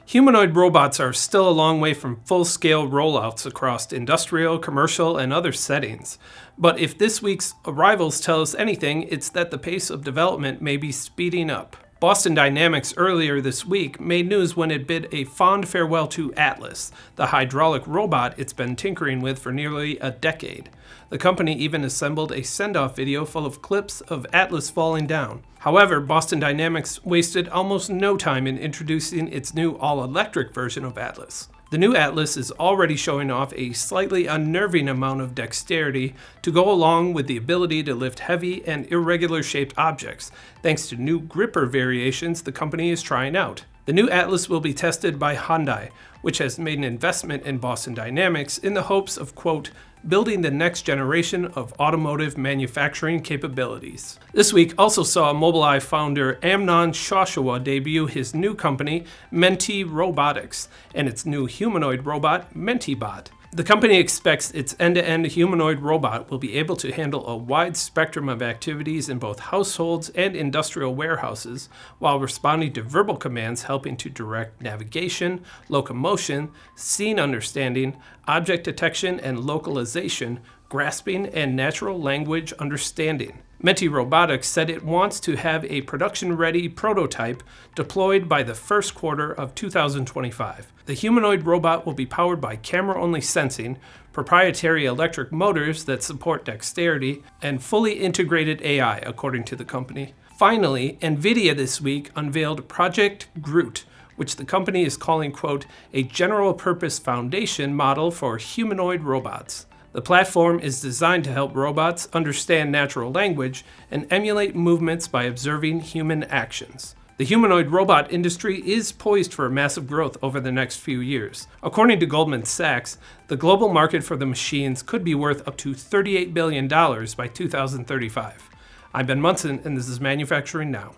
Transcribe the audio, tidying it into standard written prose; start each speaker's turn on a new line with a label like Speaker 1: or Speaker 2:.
Speaker 1: Humanoid robots are still a long way from full-scale rollouts across industrial, commercial, and other settings. But if this week's arrivals tell us anything, it's that the pace of development may be speeding up. Boston Dynamics earlier this week made news when it bid a fond farewell to Atlas, the hydraulic robot it's been tinkering with for nearly a decade. The company even assembled a send-off video full of clips of Atlas falling down. However, Boston Dynamics wasted almost no time in introducing its new all-electric version of Atlas. The new Atlas is already showing off a slightly unnerving amount of dexterity to go along with the ability to lift heavy and irregular-shaped objects, thanks to new gripper variations the company is trying out. The new Atlas will be tested by Hyundai, which has made an investment in Boston Dynamics in the hopes of, quote, building the next generation of automotive manufacturing capabilities. This week also saw Mobileye founder Amnon Shoshawa debut his new company, Menti Robotics, and its new humanoid robot, MentiBot. The company expects its end-to-end humanoid robot will be able to handle a wide spectrum of activities in both households and industrial warehouses, while responding to verbal commands helping to direct navigation, locomotion, scene understanding, object detection and localization, grasping, and natural language understanding. Menti Robotics said it wants to have a production-ready prototype deployed by the first quarter of 2025. The humanoid robot will be powered by camera-only sensing, proprietary electric motors that support dexterity, and fully integrated AI, according to the company. Finally, Nvidia this week unveiled Project Groot, which the company is calling, quote, a general-purpose foundation model for humanoid robots. The platform is designed to help robots understand natural language and emulate movements by observing human actions. The humanoid robot industry is poised for massive growth over the next few years. According to Goldman Sachs, the global market for the machines could be worth up to $38 billion by 2035. I'm Ben Munson, and this is Manufacturing Now.